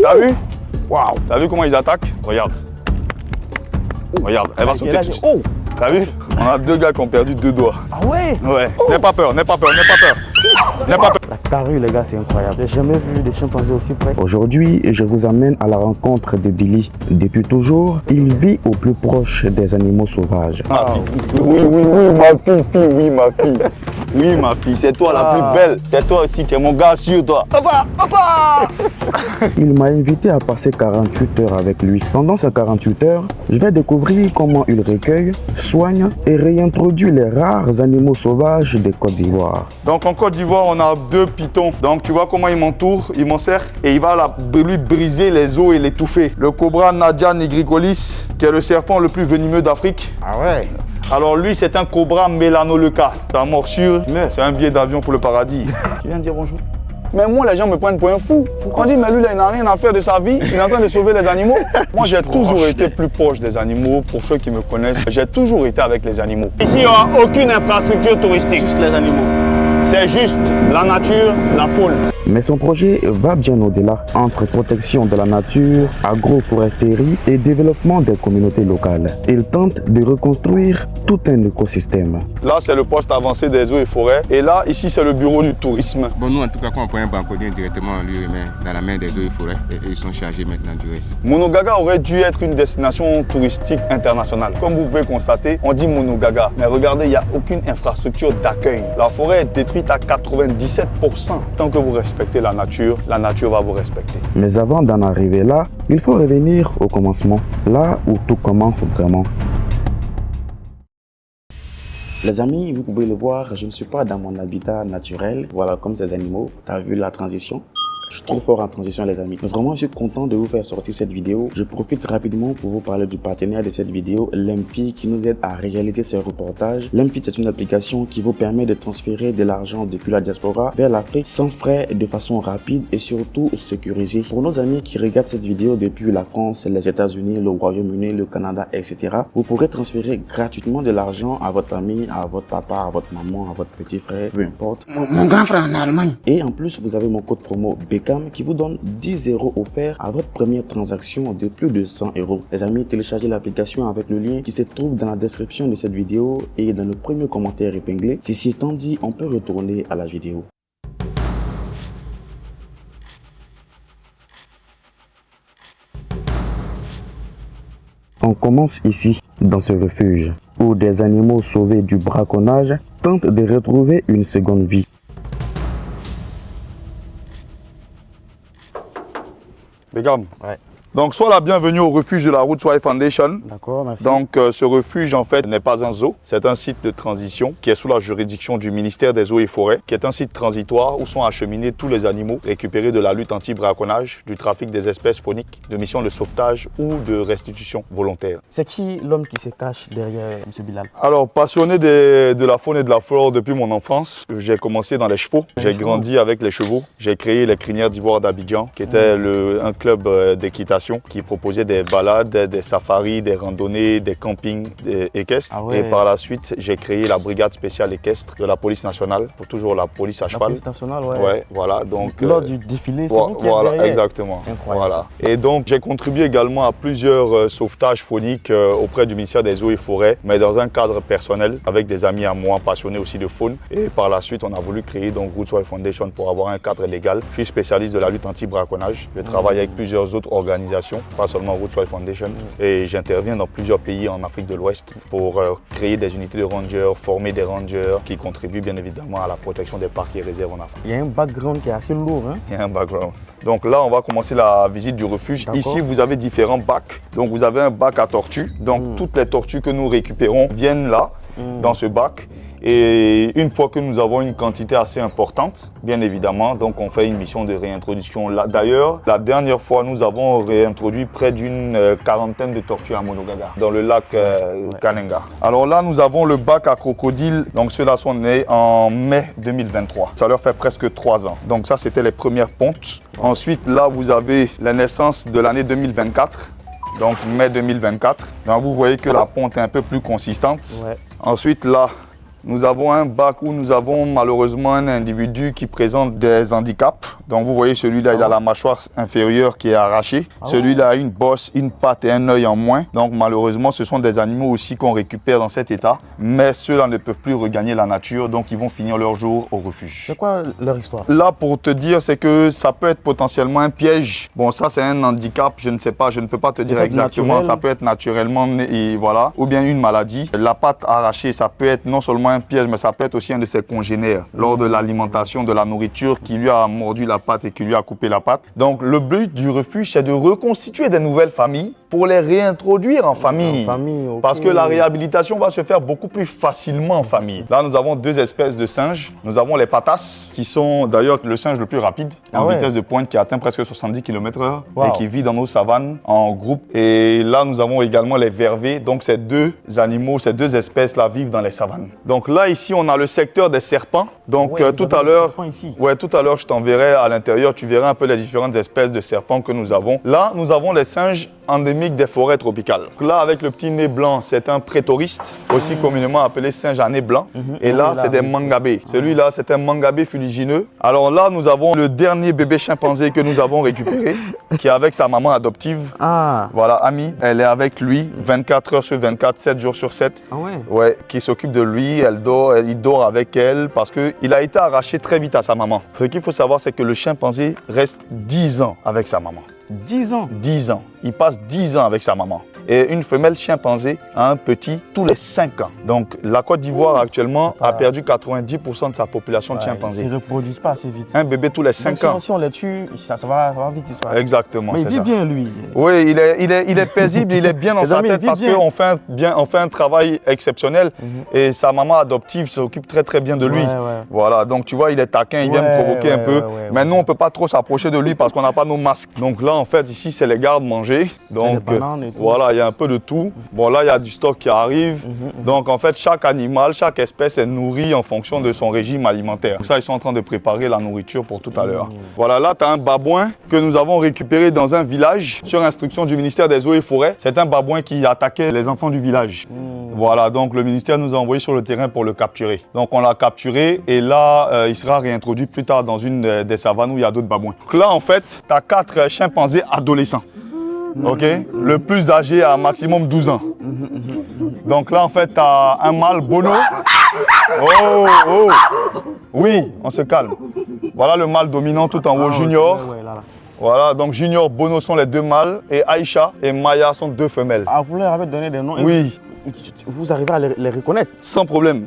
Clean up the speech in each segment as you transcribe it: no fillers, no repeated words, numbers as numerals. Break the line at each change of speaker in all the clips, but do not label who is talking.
T'as vu? Waouh! T'as vu comment ils attaquent? Regarde. Regarde, elle va sauter tout de suite.
Oh!
T'as vu? On a deux gars qui ont perdu deux doigts.
Ah ouais?
Ouais. N'aie pas peur, n'aie pas peur, n'aie pas peur. N'aie pas peur.
La carrure, les gars, c'est incroyable. J'ai jamais vu des chimpanzés aussi près.
Aujourd'hui, je vous amène à la rencontre de Billy. Depuis toujours, il vit au plus proche des animaux sauvages.
Ma fille. Oui, ma fille, oui, ma fille. Oui, ma fille, c'est toi la plus belle. C'est toi aussi, tu es mon gars sûr, toi. Papa, papa!
Il m'a invité à passer 48 heures avec lui. Pendant ces 48 heures, je vais découvrir comment il recueille, soigne et réintroduit les rares animaux sauvages de Côte d'Ivoire.
Donc en Côte d'Ivoire, on a deux pitons. Donc tu vois comment il m'entoure, il m'encercle et il va lui briser les os et l'étouffer. Le cobra Nadia nigricolis, qui est le serpent le plus venimeux d'Afrique.
Ah ouais?
Alors lui, c'est un cobra mélanoleuca. Sa morsure, c'est un billet d'avion pour le paradis.
Tu viens de dire bonjour?
Mais moi, les gens me prennent pour un fou. On dit, mais lui, là, il n'a rien à faire de sa vie. Il est en train de sauver les animaux. Moi, j'ai toujours été plus proche des animaux. Pour ceux qui me connaissent, j'ai toujours été avec les animaux. Ici, il n'y aura aucune infrastructure touristique.
Juste les animaux.
C'est juste la nature, la faune.
Mais son projet va bien au-delà. Entre protection de la nature, agroforesterie et développement des communautés locales, il tente de reconstruire tout un écosystème.
Là, c'est le poste avancé des eaux et forêts. Et là, ici, c'est le bureau du tourisme.
Bon, nous, en tout cas, quand on prend un banconnier directement, on lui remet dans la main des eaux et forêts et ils sont chargés maintenant du reste.
Monogaga aurait dû être une destination touristique internationale. Comme vous pouvez constater, on dit Monogaga. Mais regardez, il n'y a aucune infrastructure d'accueil. La forêt est détruite à 97%. Tant que vous respectez la nature va vous respecter.
Mais avant d'en arriver là, il faut revenir au commencement, là où tout commence vraiment. Les amis, vous pouvez le voir, je ne suis pas dans mon habitat naturel, voilà, comme ces animaux. Tu as vu la transition? Je suis trop fort en transition, les amis. Vraiment, je suis content de vous faire sortir cette vidéo. Je profite rapidement pour vous parler du partenaire de cette vidéo, Lemfi, qui nous aide à réaliser ce reportage. Lemfi, c'est une application qui vous permet de transférer de l'argent depuis la diaspora vers l'Afrique sans frais, de façon rapide et surtout sécurisée. Pour nos amis qui regardent cette vidéo depuis la France, les États-Unis, le Royaume-Uni, le Canada, etc., vous pourrez transférer gratuitement de l'argent à votre famille, à votre papa, à votre maman, à votre petit frère, peu importe.
Mon grand frère en Allemagne.
Et en plus, vous avez mon code promo qui vous donne 10 € offerts à votre première transaction de plus de 100 €. Les amis, téléchargez l'application avec le lien qui se trouve dans la description de cette vidéo et dans le premier commentaire épinglé. Ceci étant dit, on peut retourner à la vidéo. On commence ici, dans ce refuge, où des animaux sauvés du braconnage tentent de retrouver une seconde vie.
Begam.
Ouais.
Donc, sois la bienvenue au refuge de la Roots Wildlife Foundation.
D'accord, merci.
Donc, ce refuge, en fait, n'est pas un zoo. C'est un site de transition qui est sous la juridiction du ministère des Eaux et Forêts, qui est un site transitoire où sont acheminés tous les animaux récupérés de la lutte anti-braconnage, du trafic des espèces fauniques, de missions de sauvetage ou de restitution volontaire.
C'est qui l'homme qui se cache derrière M. Bilal?
Alors, passionné de la faune et de la flore depuis mon enfance, j'ai commencé dans les chevaux. J'ai grandi avec les chevaux. J'ai créé les Crinières d'Ivoire d'Abidjan, qui était un club d'équitation qui proposait des balades, des safaris, des randonnées, des campings équestres.
Ah ouais.
Et par la suite, j'ai créé la brigade spéciale équestre de la police nationale, pour toujours la police à cheval.
La police nationale, ouais.
Ouais, voilà. Donc,
lors du défilé, c'est vous qui êtes
voilà,
derrière.
exactement.
Incroyable.
Voilà. Et donc, j'ai contribué également à plusieurs sauvetages fauniques auprès du ministère des Eaux et Forêts, mais dans un cadre personnel, avec des amis à moi passionnés aussi de faune. Et par la suite, on a voulu créer donc Roots Wildlife Foundation pour avoir un cadre légal. Je suis spécialiste de la lutte anti-braconnage. Je travaille avec plusieurs autres organisations, pas seulement Roots Wildlife Foundation, et j'interviens dans plusieurs pays en Afrique de l'Ouest pour créer des unités de rangers, former des rangers qui contribuent bien évidemment à la protection des parcs et réserves en Afrique.
Il y a un background qui est assez lourd, hein?
Il y a un background. Donc là, on va commencer la visite du refuge. Ici, vous avez différents bacs. Donc vous avez un bac à tortues. Donc toutes les tortues que nous récupérons viennent là, dans ce bac. Et une fois que nous avons une quantité assez importante, bien évidemment, donc on fait une mission de réintroduction. D'ailleurs, la dernière fois, nous avons réintroduit près d'une quarantaine de tortues à Monogaga, dans le lac Kanenga. Alors là, nous avons le bac à crocodile. Donc ceux-là sont nés en mai 2023. Ça leur fait presque 3 ans. Donc ça, c'était les premières pontes. Ensuite, là, vous avez la naissance de l'année 2024. Donc mai 2024. Donc vous voyez que la ponte est un peu plus consistante.
Ouais.
Ensuite, là, Nous avons un bac où nous avons malheureusement un individu qui présente des handicaps. Donc vous voyez celui-là, il a la mâchoire inférieure qui est arrachée. Celui-là a une bosse, une patte et un œil en moins. Donc malheureusement, ce sont des animaux aussi qu'on récupère dans cet état. Mais ceux-là ne peuvent plus regagner la nature, donc ils vont finir leur jour au refuge.
C'est quoi leur histoire?
Là, pour te dire, c'est que ça peut être potentiellement un piège. Bon, ça c'est un handicap, je ne sais pas, je ne peux pas te dire exactement.
Naturel.
Ça peut être naturellement, et voilà, ou bien une maladie. La patte arrachée, ça peut être non seulement un piège, mais ça peut être aussi un de ses congénères lors de l'alimentation, de la nourriture qui lui a mordu la patte et qui lui a coupé la patte. Donc le but du refuge, c'est de reconstituer des nouvelles familles pour les réintroduire en famille.
Okay.
Parce que la réhabilitation va se faire beaucoup plus facilement en famille. Là, nous avons deux espèces de singes. Nous avons les patas, qui sont d'ailleurs le singe le plus rapide, en vitesse de pointe qui atteint presque 70 km/h et qui vit dans nos savanes en groupe. Et là, nous avons également les vervets. Donc ces deux animaux, ces deux espèces-là vivent dans les savanes. Donc là, ici, on a le secteur des serpents. Donc tout à l'heure, je t'enverrai à l'intérieur, tu verras un peu les différentes espèces de serpents que nous avons. Là, nous avons les singes endémiques des forêts tropicales. Donc là, avec le petit nez blanc, c'est un prétoriste, aussi communément appelé singe à nez blanc. Et là, c'est des mangabés. Celui-là, c'est un mangabé fuligineux. Alors là, nous avons le dernier bébé chimpanzé que nous avons récupéré, qui est avec sa maman adoptive. Voilà, Ami, elle est avec lui 24 heures sur 24, 7 jours sur 7. Ouais, qui s'occupe de lui, il dort avec elle parce qu'il a été arraché très vite à sa maman. Ce qu'il faut savoir, c'est que le chimpanzé reste 10 ans avec sa maman.
10 ans?
10 ans. Il passe 10 ans avec sa maman. Et une femelle chimpanzé a un petit tous les 5 ans. Donc la Côte d'Ivoire actuellement a perdu 90% de sa population de chimpanzés.
Ils ne se reproduisent pas assez vite.
Un bébé tous les 5 ans.
Si on les tue, ça va vite disparaître.
Exactement.
Mais il vit bien lui.
Oui, il est paisible, il est bien dans sa tête parce qu'on fait un travail exceptionnel. Et sa maman adoptive s'occupe très très bien de lui. Voilà, donc tu vois, il est taquin, il vient me provoquer un peu. Mais nous, on ne peut pas trop s'approcher de lui parce qu'on n'a pas nos masques. Donc là, en fait, ici, c'est les gardes-manger. Donc voilà, il y a un peu de tout. Bon, là, il y a du stock qui arrive. Donc en fait, chaque animal, chaque espèce est nourrie en fonction de son régime alimentaire. Donc ça, ils sont en train de préparer la nourriture pour tout à l'heure. Voilà, là, tu as un babouin que nous avons récupéré dans un village sur instruction du ministère des Eaux et Forêts. C'est un babouin qui attaquait les enfants du village. Voilà, donc le ministère nous a envoyé sur le terrain pour le capturer. Donc on l'a capturé et là, il sera réintroduit plus tard dans une des savanes où il y a d'autres babouins. Donc là, en fait, tu as 4 chimpanzés adolescents. Ok, le plus âgé a maximum 12 ans. Donc là, en fait, tu as un mâle Bono. Oh. Oui, on se calme. Voilà le mâle dominant tout en haut, Junior. Voilà, donc Junior, Bono sont les 2 mâles et Aïcha et Maya sont 2 femelles.
Vous leur avez donné des noms?
Oui.
Vous arrivez à les reconnaître?
Sans problème.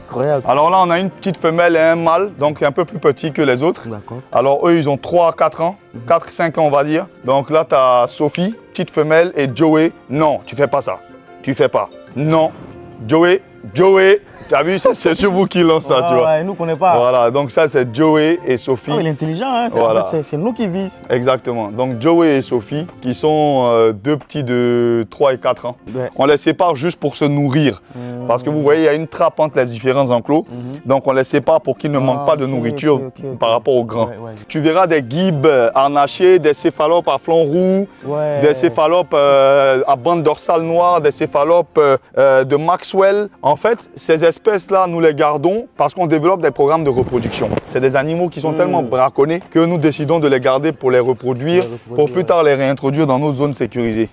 Incroyable.
Alors là, on a une petite femelle et un mâle, donc un peu plus petit que les autres. Alors eux, ils ont 3 à 4 ans, 4-5 ans on va dire. Donc là, tu as Sophie, petite femelle, et Joey. Non, tu fais pas ça. Tu fais pas. Non. Joey. Tu as vu, c'est sur vous qui lance ça, tu vois.
Nous, on ne connaît pas.
Voilà, donc ça, c'est Joey et Sophie.
Il est intelligent, hein.
Voilà.
En fait, c'est nous qui visons.
Exactement. Donc Joey et Sophie, qui sont 2 petits de 3 et 4 ans. On les sépare juste pour se nourrir. Parce que vous voyez, il y a une trappe entre les différents enclos. Donc on les sépare pour qu'ils ne manquent pas de nourriture par rapport aux grands. Tu verras des guibes harnachés, des céphalopes à flanc roux, des céphalopes à bande dorsale noire, des céphalopes de Maxwell. En fait, ces espèces-là, nous les gardons parce qu'on développe des programmes de reproduction. C'est des animaux qui sont tellement braconnés que nous décidons de les garder pour les reproduire, pour plus tard les réintroduire dans nos zones sécurisées.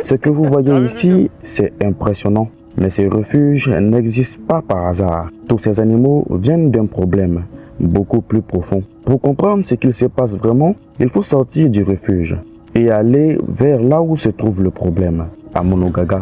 Ce que vous voyez ici, c'est impressionnant. Mais ces refuges n'existent pas par hasard. Tous ces animaux viennent d'un problème beaucoup plus profond. Pour comprendre ce qu'il se passe vraiment, il faut sortir du refuge et aller vers là où se trouve le problème, à Monogaga.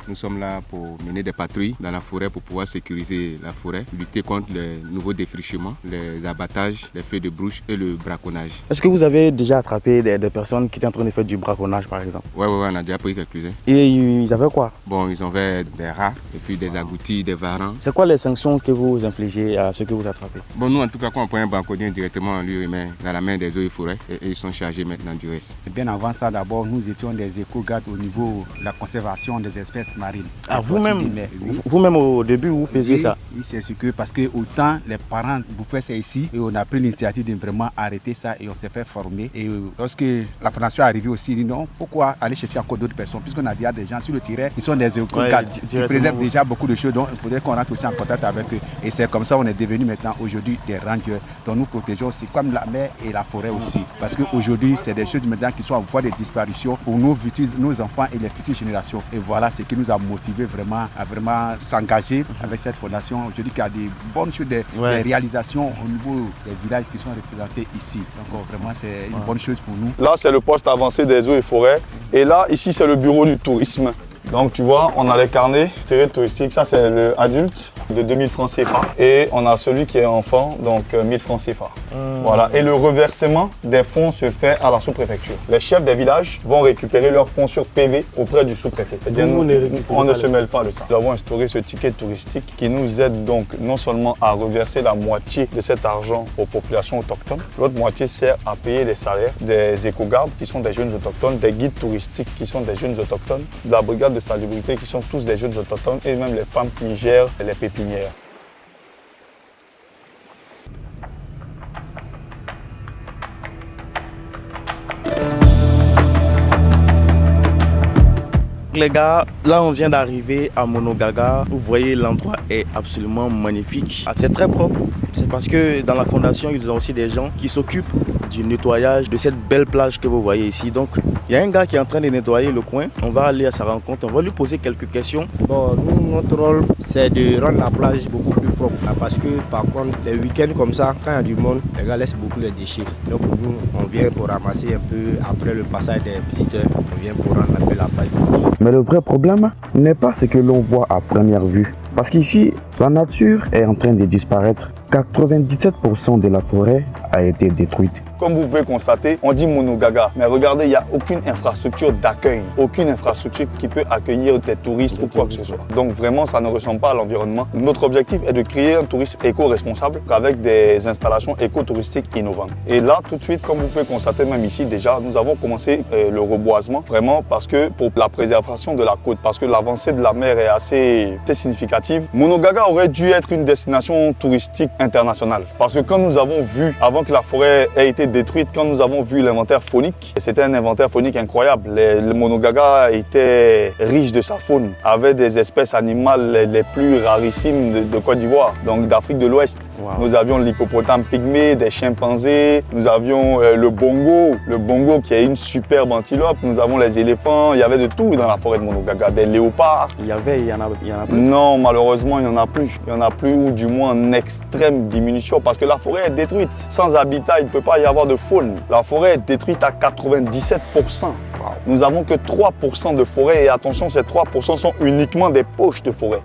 Nous sommes là pour mener des patrouilles dans la forêt pour pouvoir sécuriser la forêt, lutter contre les nouveaux défrichements, les abattages, les feux de brousse et le braconnage.
Est-ce que vous avez déjà attrapé des personnes qui étaient en train de faire du braconnage par exemple?
Oui, on a déjà pris quelques-uns.
Et ils avaient quoi?
Bon, ils avaient des rats et puis des agoutis, des varans.
C'est quoi les sanctions que vous infligez à ceux que vous attrapez?
Bon, nous en tout cas, quand on prend un braconnier directement, on lui remet dans la main des eaux et forêts et ils sont chargés maintenant du reste.
Et bien avant ça, d'abord, nous étions des éco-gardes au niveau de la conservation des espèces marine.
Ah, vous-même au début, vous faisiez ça?
Oui, c'est ce que, parce que autant les parents bouffaient ça ici, et on a pris l'initiative de vraiment arrêter ça et on s'est fait former. Et lorsque la fondation est arrivée aussi, il dit non, pourquoi aller chercher encore d'autres personnes, puisqu'on a déjà des gens sur le terrain, ils sont des éco-cadres, qui préservent déjà beaucoup de choses, donc il faudrait qu'on rentre aussi en contact avec eux. Et c'est comme ça qu'on est devenu maintenant aujourd'hui des rangers, dont nous protégeons aussi comme la mer et la forêt aussi. Parce qu'aujourd'hui, c'est des choses maintenant qui sont en voie de disparition pour nos enfants et les futures générations. Et voilà ce qui nous a motivés vraiment à vraiment s'engager avec cette fondation. Aujourd'hui, qu'il y a des bonnes choses, des réalisations au niveau des villages qui sont représentés ici. Donc vraiment, c'est une bonne chose pour nous.
Là, c'est le poste avancé des eaux et forêts. Et là, ici, c'est le bureau du tourisme. Donc tu vois, on a les carnets touristiques, ça c'est le adulte de 2000 francs CFA et on a celui qui est enfant, donc 1000 francs CFA. Voilà, et le reversement des fonds se fait à la sous-préfecture. Les chefs des villages vont récupérer leurs fonds sur PV auprès du sous-préfet. On ne se mêle pas de ça. Nous avons instauré ce ticket touristique qui nous aide donc non seulement à reverser la moitié de cet argent aux populations autochtones, l'autre moitié sert à payer les salaires des éco-gardes qui sont des jeunes autochtones, des guides touristiques qui sont des jeunes autochtones, de la brigade de salubrité qui sont tous des jeunes autochtones et même les femmes qui gèrent les pépinières.
Les gars, là on vient d'arriver à Monogaga. Vous voyez, l'endroit est absolument magnifique. C'est très propre. C'est parce que dans la fondation, ils ont aussi des gens qui s'occupent du nettoyage de cette belle plage que vous voyez ici. Donc, il y a un gars qui est en train de nettoyer le coin. On va aller à sa rencontre. On va lui poser quelques questions.
Bon, nous, notre rôle, c'est de rendre la plage beaucoup plus propre. Parce que, par contre, les week-ends comme ça, quand il y a du monde, les gars laissent beaucoup les déchets. Donc, nous, on vient pour ramasser un peu après le passage des visiteurs. On vient pour rendre un peu la plage.
Mais le vrai problème n'est pas ce que l'on voit à première vue. Parce qu'ici, la nature est en train de disparaître. 97% de la forêt a été détruite.
Comme vous pouvez constater, on dit Monogaga, mais regardez, il n'y a aucune infrastructure d'accueil, aucune infrastructure qui peut accueillir des touristes ou quoi que ce soit. Donc vraiment, ça ne ressemble pas à l'environnement. Notre objectif est de créer un tourisme éco-responsable avec des installations éco-touristiques innovantes. Et là, tout de suite, comme vous pouvez constater, même ici déjà, nous avons commencé le reboisement, vraiment parce que pour la préservation de la côte, parce que l'avancée de la mer est assez significative. Monogaga aurait dû être une destination touristique internationale. Parce que quand nous avons vu, avant que la forêt ait été détruite, quand nous avons vu l'inventaire faunique, c'était un inventaire faunique incroyable. Le Monogaga était riche de sa faune, avait des espèces animales les plus rarissimes de Côte d'Ivoire, donc d'Afrique de l'Ouest. Wow. Nous avions l'hippopotame pygmée, des chimpanzés, nous avions le bongo qui est une superbe antilope, nous avons les éléphants, il y avait de tout dans la forêt de Monogaga, des léopards.
Il y en a plus?
Non, malheureusement, il n'y en a plus. Il n'y en a plus, ou du moins en extrême diminution, parce que la forêt est détruite. Sans habitat, il ne peut pas y avoir de faune. La forêt est détruite à 97%. Nous n'avons que 3% de forêt, et attention, ces 3% sont uniquement des poches de forêt.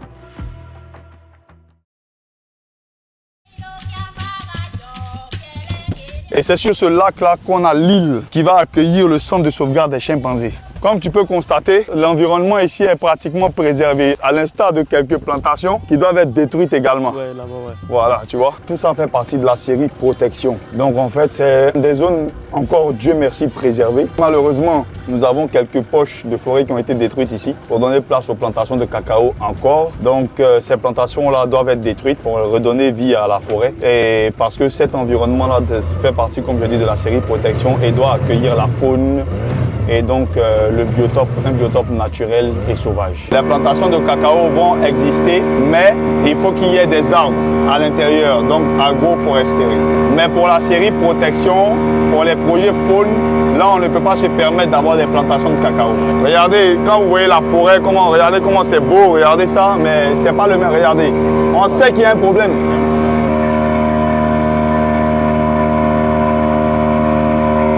Et c'est sur ce lac-là qu'on a l'île qui va accueillir le centre de sauvegarde des chimpanzés. Comme tu peux constater, l'environnement ici est pratiquement préservé, à l'instar de quelques plantations qui doivent être détruites également.
Ouais, là-bas, ouais.
Voilà, tu vois, tout ça fait partie de la série protection. Donc en fait, c'est des zones encore, Dieu merci, préservées. Malheureusement, nous avons quelques poches de forêt qui ont été détruites ici pour donner place aux plantations de cacao encore. Donc ces plantations-là doivent être détruites pour redonner vie à la forêt. Et parce que cet environnement-là fait partie, comme je dis, de la série protection et doit accueillir la faune. Et donc le biotope, un biotope naturel et sauvage. Les plantations de cacao vont exister, mais il faut qu'il y ait des arbres à l'intérieur, donc agroforesterie. Mais pour la série protection, pour les projets faune, là on ne peut pas se permettre d'avoir des plantations de cacao. Regardez, quand vous voyez la forêt, regardez comment c'est beau, regardez ça, mais c'est pas le même, regardez. On sait qu'il y a un problème.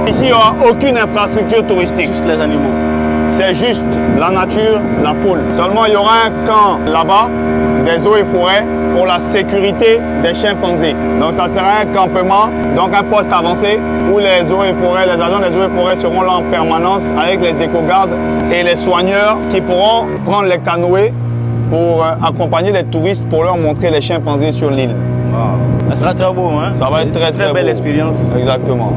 Ici, il n'y aura aucune infrastructure touristique.
Juste les animaux.
C'est juste la nature, la faune. Seulement, il y aura un camp là-bas, des eaux et forêts, pour la sécurité des chimpanzés. Donc, ça sera un campement, donc un poste avancé, où les eaux et forêts, les agents des eaux et forêts seront là en permanence avec les éco-gardes et les soigneurs qui pourront prendre les canoës pour accompagner les touristes pour leur montrer les chimpanzés sur l'île.
Wow. Ça sera très beau, hein?
Ça va être très
belle
beau.
Expérience.
Exactement.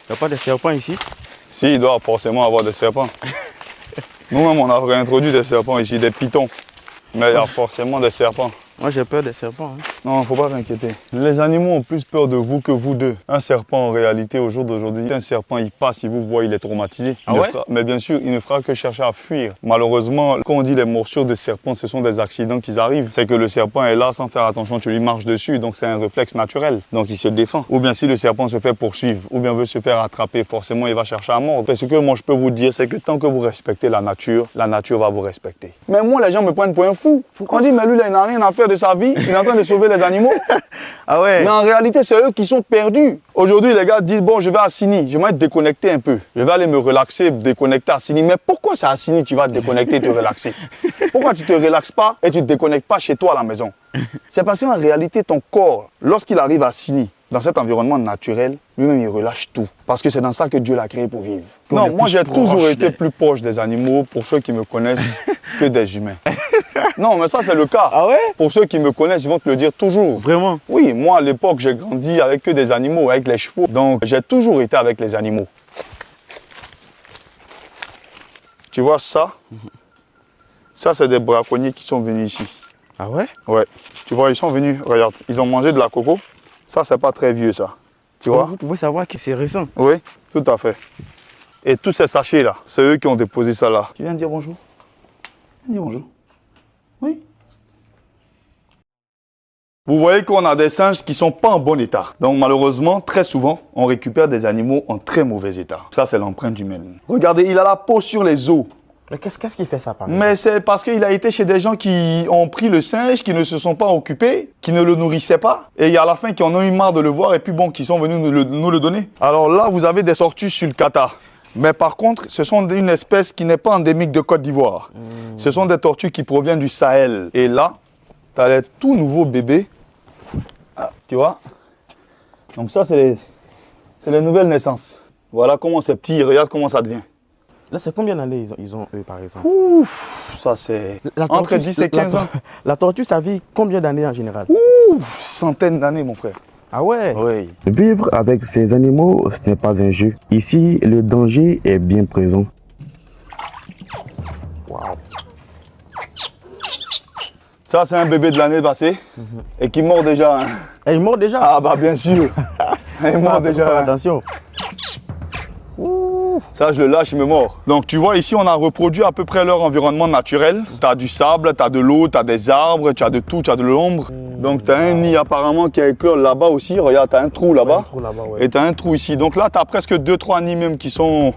Il n'y a pas de serpents ici?
Si, il doit forcément avoir des serpents. Nous-mêmes, on a réintroduit des serpents ici, des pythons. Mais il y a forcément des serpents.
Moi, j'ai peur des serpents. Hein.
Non, faut pas s'inquiéter. Les animaux ont plus peur de vous que vous deux. Un serpent, en réalité, au jour d'aujourd'hui, un serpent, il passe, il vous voit, il est traumatisé.
Ah ouais?
Mais bien sûr, il ne fera que chercher à fuir. Malheureusement, quand on dit les morsures de serpent, ce sont des accidents qui arrivent. C'est que le serpent est là sans faire attention, tu lui marches dessus, donc c'est un réflexe naturel. Donc il se défend. Ou bien si le serpent se fait poursuivre, ou bien veut se faire attraper, forcément, il va chercher à mordre. Parce que moi, je peux vous dire, c'est que tant que vous respectez la nature va vous respecter. Mais moi, les gens me prennent pour un fou. On dit, mais lui, là, il n'a rien à faire de sa vie. Il est en train de sauver les animaux.
Ah ouais?
Mais en réalité, c'est eux qui sont perdus. Aujourd'hui, les gars disent, bon, je vais à Sini, je vais être déconnecté un peu. Je vais aller me relaxer, déconnecter à Sini. Mais pourquoi c'est à Sini que tu vas te déconnecter et te relaxer? Pourquoi tu ne te relaxes pas et tu ne te déconnectes pas chez toi à la maison? C'est parce qu'en réalité, ton corps, lorsqu'il arrive à Sini, dans cet environnement naturel, lui-même, il relâche tout. Parce que c'est dans ça que Dieu l'a créé pour vivre. Non, moi, j'ai toujours été plus proche des animaux, pour ceux qui me connaissent, que des humains. Non, mais ça, c'est le cas.
Ah ouais?
Pour ceux qui me connaissent, ils vont te le dire toujours.
Vraiment?
Oui, moi, à l'époque, j'ai grandi avec que des animaux, avec les chevaux. Donc, j'ai toujours été avec les animaux. Tu vois ça? Ça, c'est des braconniers qui sont venus ici.
Ah ouais?
Ouais. Tu vois, ils sont venus, regarde, ils ont mangé de la coco. Ça, c'est pas très vieux, ça. Tu vois?
Vous pouvez savoir que c'est récent.
Oui, tout à fait. Et tous ces sachets-là, c'est eux qui ont déposé ça là. Tu viens dire bonjour? Viens dire bonjour. Oui. Vous voyez qu'on a des singes qui ne sont pas en bon état. Donc malheureusement, très souvent, on récupère des animaux en très mauvais état. Ça, c'est l'empreinte humaine. Regardez, il a la peau sur les os.
Mais qu'est-ce qui fait ça par exemple?
Mais c'est parce qu'il a été chez des gens qui ont pris le singe, qui ne se sont pas occupés, qui ne le nourrissaient pas. Et à la fin, qui en ont eu marre de le voir et puis bon, qui sont venus nous le donner. Alors là, vous avez des tortues sulcata. Mais par contre, ce sont une espèce qui n'est pas endémique de Côte d'Ivoire. Ce sont des tortues qui proviennent du Sahel. Et là, tu as les tout nouveaux bébés. Ah, tu vois? Donc ça, c'est les nouvelles naissances. Voilà comment c'est petit, regarde comment ça devient.
Là, c'est combien d'années ils ont eux, par exemple?
Ouf, ça c'est entre 10 et 15 ans.
La tortue, ça vit combien d'années en général?
Ouf, centaines d'années, mon frère.
Ah ouais?
Oui.
Vivre avec ces animaux, ce n'est pas un jeu. Ici, le danger est bien présent.
Wow. Ça, c'est un bébé de l'année passée et qui mord déjà. Hein.
Et il mord déjà?
Ah bah bien sûr. Il mord déjà. Hein.
Attention.
Ça, je le lâche, il me mord. Donc, tu vois, ici, on a reproduit à peu près leur environnement naturel. Tu as du sable, tu as de l'eau, tu as des arbres, tu as de tout, tu as de l'ombre. Donc, tu as un nid apparemment qui a éclos là-bas aussi. Regarde, tu as un trou là-bas.
Ouais.
Et tu as un trou ici. Donc là, tu as presque 2-3 nids même qui ont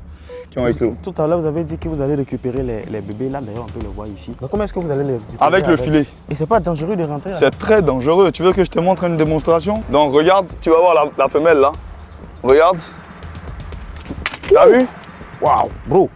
éclos.
Tout à l'heure, vous avez dit que vous allez récupérer les bébés. Là, d'ailleurs, on peut le voir ici. Donc, comment est-ce que vous allez les récupérer?
Avec le filet.
Et c'est pas dangereux de rentrer là?
C'est très dangereux. Tu veux que je te montre une démonstration? Donc, regarde, tu vas voir la femelle là. Regarde. T'as vu?
Waouh, bro.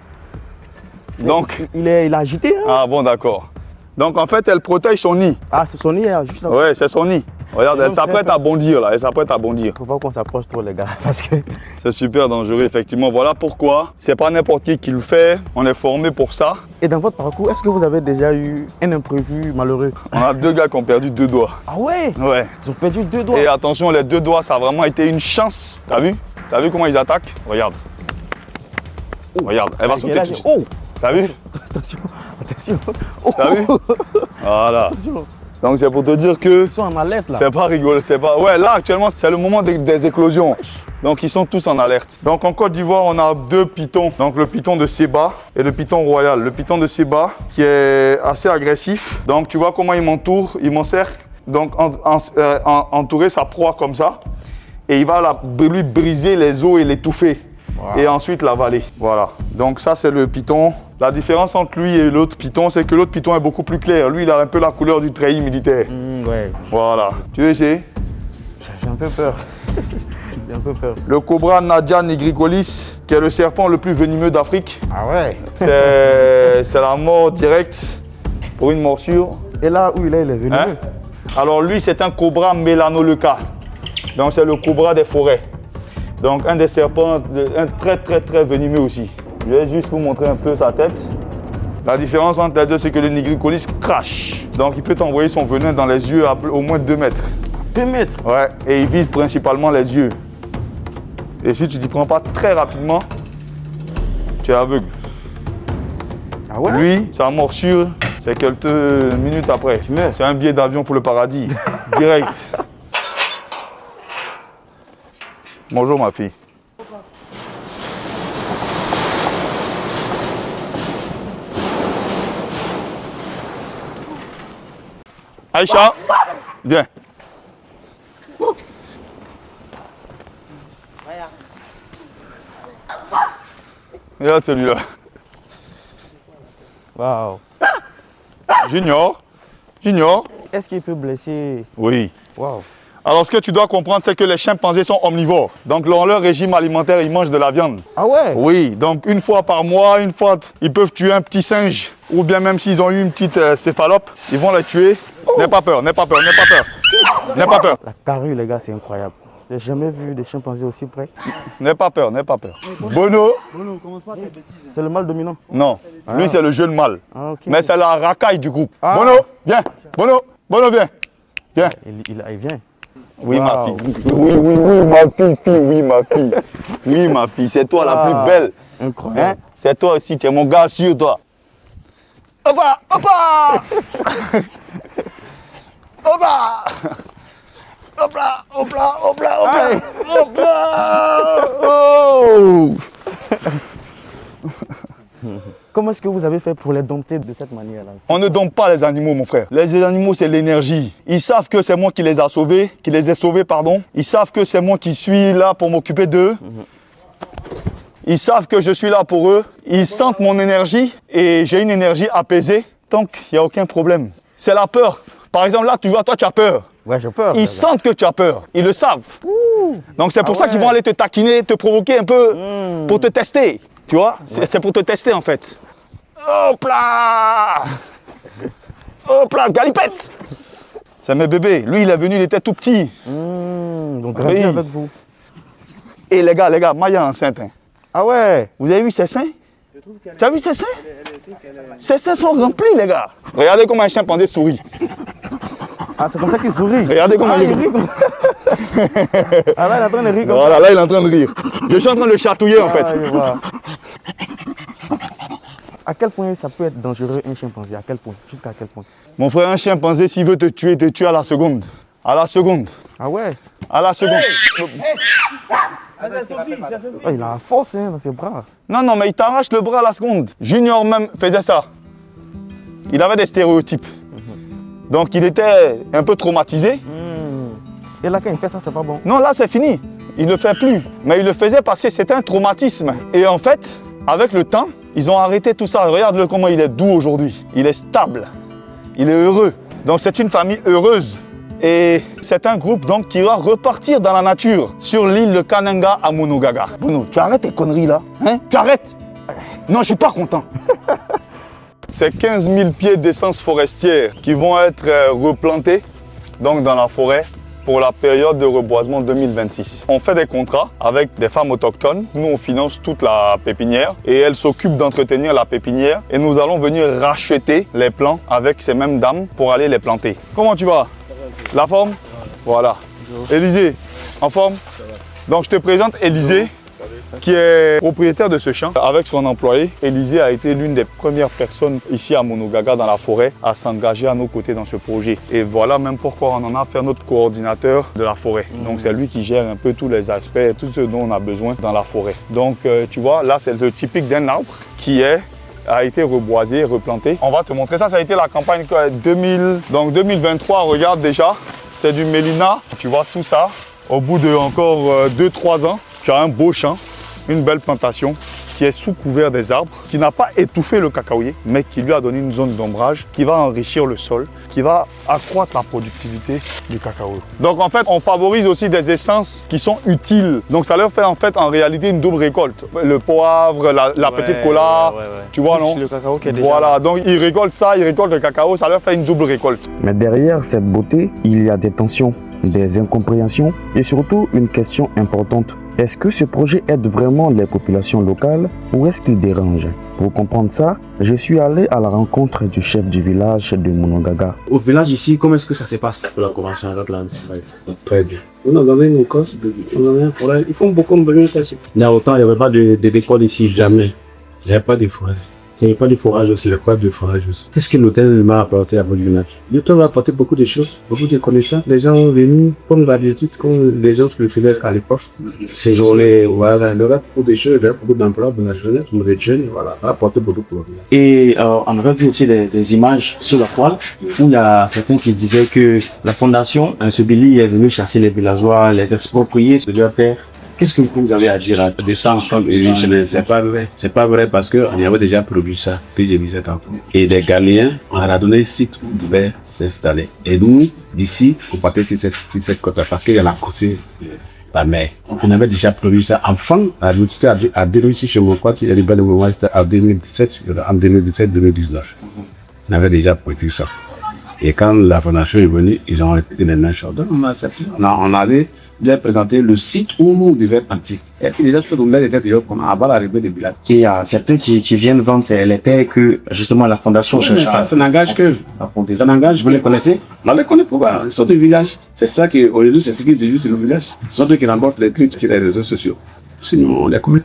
Donc,
il est agité, hein?
Ah bon, d'accord. Donc en fait, elle protège son nid.
Ah, c'est son nid juste là.
Ouais, c'est son nid. Regarde, elle s'apprête à bondir là, elle s'apprête à bondir.
Faut pas qu'on s'approche trop les gars, parce que...
C'est super dangereux, effectivement. Voilà pourquoi c'est pas n'importe qui le fait. On est formé pour ça.
Et dans votre parcours, est-ce que vous avez déjà eu un imprévu malheureux?
On a 2 gars qui ont perdu 2 doigts.
Ah ouais?
Ouais.
Ils ont perdu 2 doigts.
Et attention, les 2 doigts, ça a vraiment été une chance. T'as vu? T'as vu comment ils attaquent? Regarde. Oh, regarde, elle va sauter tout de suite.
Oh!
T'as vu?
Attention, attention. Oh.
T'as vu? Voilà.
Attention.
Donc c'est pour te dire que
Ils sont en alerte là.
c'est pas rigolo, c'est pas... Ouais, là actuellement c'est le moment des éclosions. Donc ils sont tous en alerte. Donc en Côte d'Ivoire, on a 2 pythons. Donc le python de Seba et le python royal. Le python de Seba qui est assez agressif. Donc tu vois comment il m'entoure, il m'encercle. Donc entourer sa proie comme ça. Et il va lui briser les os et l'étouffer. Wow. Et ensuite l'avaler. Voilà. Donc ça c'est le python. La différence entre lui et l'autre python, c'est que l'autre python est beaucoup plus clair. Lui, il a un peu la couleur du treillis militaire.
Ouais.
Voilà. Tu veux essayer?
J'ai un peu peur. J'ai un peu peur.
Le cobra Nadia nigricolis, qui est le serpent le plus venimeux d'Afrique.
Ah ouais?
C'est la mort directe pour une morsure.
Et là où il est venimeux?
Hein? Alors lui, c'est un cobra mélanoleuca. Donc c'est le cobra des forêts. Donc un des serpents, un très venimeux aussi. Je vais juste vous montrer un peu sa tête. La différence entre les deux, c'est que le nigricolis crache. Donc il peut t'envoyer son venin dans les yeux à au moins 2 mètres.
2 mètres?
Ouais, et il vise principalement les yeux. Et si tu t'y prends pas très rapidement, tu es aveugle.
Ah ouais?
Lui, sa morsure, c'est quelques minutes après. C'est un billet d'avion pour le paradis. Direct. Bonjour ma fille. Aïcha, viens. Regarde celui-là.
Waouh.
Junior. Junior.
Est-ce qu'il peut blesser?
Oui.
Waouh.
Alors ce que tu dois comprendre, c'est que les chimpanzés sont omnivores. Donc dans leur régime alimentaire, ils mangent de la viande.
Ah ouais?
Oui, donc une fois par mois, ils peuvent tuer un petit singe. Ou bien même s'ils ont eu une petite céphalope, ils vont la tuer. N'aie pas peur, n'aie pas peur, n'aie pas peur. N'aie pas peur.
La carrure, les gars, c'est incroyable. J'ai jamais vu des chimpanzés aussi près.
N'aie pas peur, n'aie pas peur. Bono.
C'est le mâle dominant.
Non, lui c'est le jeune mâle.
Ah, ok.
Mais c'est la racaille du groupe.
Ah.
Bono, viens. Bono, Bono, viens. Viens.
Il vient.
Oui,
Wow.
ma fille. Oui, ma fille, oui, ma fille. Oui, ma fille, c'est toi la plus belle.
Incroyable.
Hein? C'est toi aussi, tu es mon gars sûr, toi. Opa, opa. Opa. Hopla, hopla, hopla, hopla, hopla. Oh.
Comment est-ce que vous avez fait pour les dompter de cette manière-là?
On ne dompte pas les animaux, mon frère. Les animaux, c'est l'énergie. Ils savent que c'est moi qui les ai sauvés, pardon. Ils savent que c'est moi qui suis là pour m'occuper d'eux. Ils savent que je suis là pour eux. Ils sentent mon énergie et j'ai une énergie apaisée. Donc, il n'y a aucun problème. C'est la peur. Par exemple, là, tu vois, toi, tu as peur.
Ouais, j'ai peur.
Ils sentent que tu as peur. Ils le savent. Donc, c'est pour ça qu'ils vont aller te taquiner, te provoquer un peu pour te tester. Tu vois? C'est pour te tester, en fait. Hop là! Hop là, galipette! C'est mes bébés. Lui, il est venu, il était tout petit.
Donc, grandi
Oui.
avec vous.
Et les gars, Maya est enceinte. Hein.
Ah ouais?
Vous avez vu ses seins? Tu as vu ses seins? Ses seins sont remplis, les gars. Regardez comment un chimpanzé sourit.
Ah, c'est comme ça qu'il sourit.
Regardez comment il
il
rit.
rit comme- Ah là, il est en train de rire comme
Voilà, là, il est en train de rire. Je suis en train de le chatouiller, en
ça.
fait.
Ah, je vois. À quel point ça peut être dangereux un chimpanzé? À quel point? Jusqu'à quel point?
Mon frère, un chimpanzé, s'il veut te tuer, il te tue à la seconde. À la seconde.
Ah ouais?
À la seconde.
Oh, il a la force hein, dans ses bras.
Non, mais il t'arrache le bras à la seconde. Junior même faisait ça. Il avait des stéréotypes. Donc il était un peu traumatisé.
Et là, quand il fait ça, c'est pas bon.
Non, là c'est fini. Il ne le fait plus. Mais il le faisait parce que c'était un traumatisme. Et en fait, avec le temps, ils ont arrêté tout ça. Regarde-le comment il est doux aujourd'hui. Il est stable. Il est heureux. Donc c'est une famille heureuse. Et c'est un groupe donc qui va repartir dans la nature sur l'île de Kananga à Monogaga. Bono, tu arrêtes tes conneries là, hein? Tu arrêtes? Non, je suis pas content. C'est 15 000 pieds d'essence forestière qui vont être replantés donc dans la forêt pour la période de reboisement 2026. On fait des contrats avec des femmes autochtones. Nous, on finance toute la pépinière et elles s'occupent d'entretenir la pépinière. Et nous allons venir racheter les plants avec ces mêmes dames pour aller les planter. Comment tu vas? La forme? Voilà. Élisée, en forme? Donc je te présente Élisée, qui est propriétaire de ce champ. Avec son employé, Élisée a été l'une des premières personnes ici à Monogaga dans la forêt à s'engager à nos côtés dans ce projet. Et voilà même pourquoi on en a fait notre coordinateur de la forêt. Donc c'est lui qui gère un peu tous les aspects, tout ce dont on a besoin dans la forêt. Donc tu vois, là c'est le typique d'un arbre qui a été reboisé, replanté. On va te montrer ça, ça a été la campagne 2023, regarde déjà, c'est du Mélina. Tu vois tout ça, au bout de encore 2-3 ans, tu as un beau champ, une belle plantation qui est sous couvert des arbres, qui n'a pas étouffé le cacaoyer, mais qui lui a donné une zone d'ombrage, qui va enrichir le sol, qui va accroître la productivité du cacao. Donc en fait, on favorise aussi des essences qui sont utiles. Donc ça leur fait en fait en réalité une double récolte. Le poivre, la petite cola, tu vois non?
Le cacao qui est déjà
Voilà,
là.
donc ils récoltent ça, ils récoltent le cacao, ça leur fait une double récolte.
Mais derrière cette beauté, il y a des tensions, des incompréhensions et surtout une question importante. Est-ce que ce projet aide vraiment les populations locales ou est-ce qu'il dérange? Pour comprendre ça, je suis allé à la rencontre du chef du village de Monogaga.
Au village ici, comment est-ce que ça se passe pour la convention avec la municipalité?
Très bien. On a gagné nos causes, on a une forêt. Ils font beaucoup de besoins.
Il y a autant, il n'y avait pas d'école ici.
Jamais. Il n'y a pas de forêt.
Il n'y a pas de forage aussi, il y a pas de forage aussi. Qu'est-ce que l'hôtel m'a apporté à votre village? L'hôtel m'a apporté beaucoup de choses, beaucoup de connaissances. Les gens sont venus, comme d'habitude, comme les gens le faisaient à l'époque. Ces journées, voilà, il y aura beaucoup de choses, il y aura beaucoup d'emplois pour la jeunesse, pour les jeunes, voilà, ça a apporté beaucoup pour le village.
Et on aurait vu aussi des images sur la toile où il y a certains qui disaient que la fondation Sebili est venue chasser les villageois, les exproprier de leur terre. Qu'est-ce que vous avez à dire de ça en tant que
Mais c'est pas vrai. C'est pas vrai parce qu'on y avait déjà produit ça, puis j'ai visé tantôt. Et les Ghanéens, on a donné site où ils devaient s'installer. Et nous, d'ici, on partait sur cette côte-là parce qu'il y a la côte de la mer. On avait déjà produit ça. Enfin, la nourriture a déréussi chez moi quand il y a eu le moment, c'était en 2017, en 2017-2019. On avait déjà produit ça. Et quand la fondation est venue, ils ont arrêté les mains chaudes. On a accepté. On allait leur présenter le site où nous devions partir. Et puis déjà, on a des têtes comme avant l'arrivée des villages.
Il y a certains qui viennent vendre les terres que justement la fondation cherche.
Ça n'engage que. Ça n'engage, vous les connaissez? On les connaît pourquoi? Ils sont du village. C'est ça qui, aujourd'hui, c'est ce qui dit c'est le village. Ce sont eux qui remportent les trucs sur les réseaux sociaux. Sinon, on les connaît.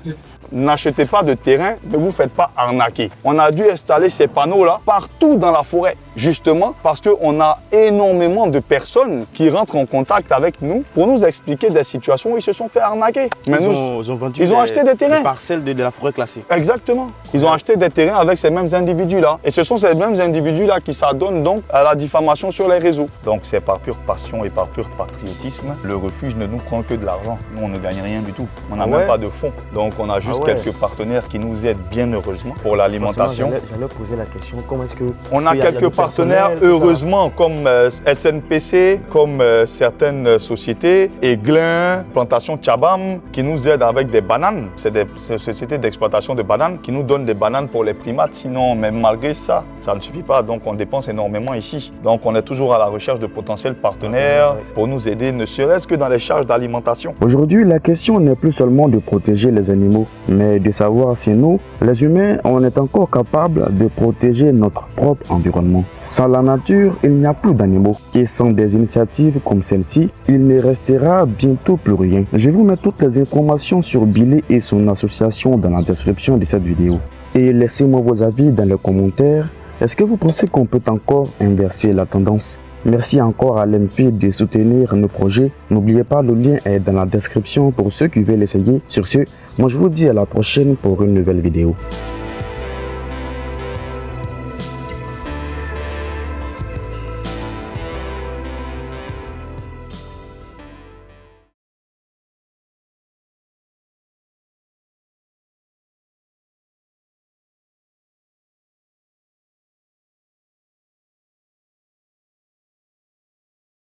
N'achetez pas de terrain, ne vous faites pas arnaquer. On a dû installer ces panneaux-là partout dans la forêt, justement parce qu'on a énormément de personnes qui rentrent en contact avec nous pour nous expliquer des situations où ils se sont fait arnaquer. Mais ils ont acheté des terrains.
Des parcelles de la forêt classée.
Exactement. Ils ont acheté des terrains avec ces mêmes individus-là. Et ce sont ces mêmes individus-là qui s'adonnent donc à la diffamation sur les réseaux. Donc c'est par pure passion et par pur patriotisme. Le refuge ne nous prend que de l'argent. Nous, on ne gagne rien du tout. On n'a même pas de fonds. Donc on a juste quelques partenaires qui nous aident bien heureusement pour l'alimentation.
J'allais poser la question, comment est-ce que...
On a quelques partenaires heureusement comme SNPC, comme certaines sociétés, Aiglin, Plantation Tchabam, qui nous aident avec des bananes. C'est des sociétés d'exploitation de bananes qui nous donnent des bananes pour les primates. Sinon, même malgré ça, ça ne suffit pas. Donc on dépense énormément ici. Donc on est toujours à la recherche de potentiels partenaires pour nous aider, ne serait-ce que dans les charges d'alimentation.
Aujourd'hui, la question n'est plus seulement de protéger les animaux, mais de savoir si nous, les humains, on est encore capables de protéger notre propre environnement. Sans la nature, il n'y a plus d'animaux. Et sans des initiatives comme celle-ci, il ne restera bientôt plus rien. Je vous mets toutes les informations sur Billy et son association dans la description de cette vidéo. Et laissez-moi vos avis dans les commentaires. Est-ce que vous pensez qu'on peut encore inverser la tendance? Merci encore à l'EMFI de soutenir nos projets. N'oubliez pas, le lien est dans la description pour ceux qui veulent essayer. Sur ce, moi je vous dis à la prochaine pour une nouvelle vidéo.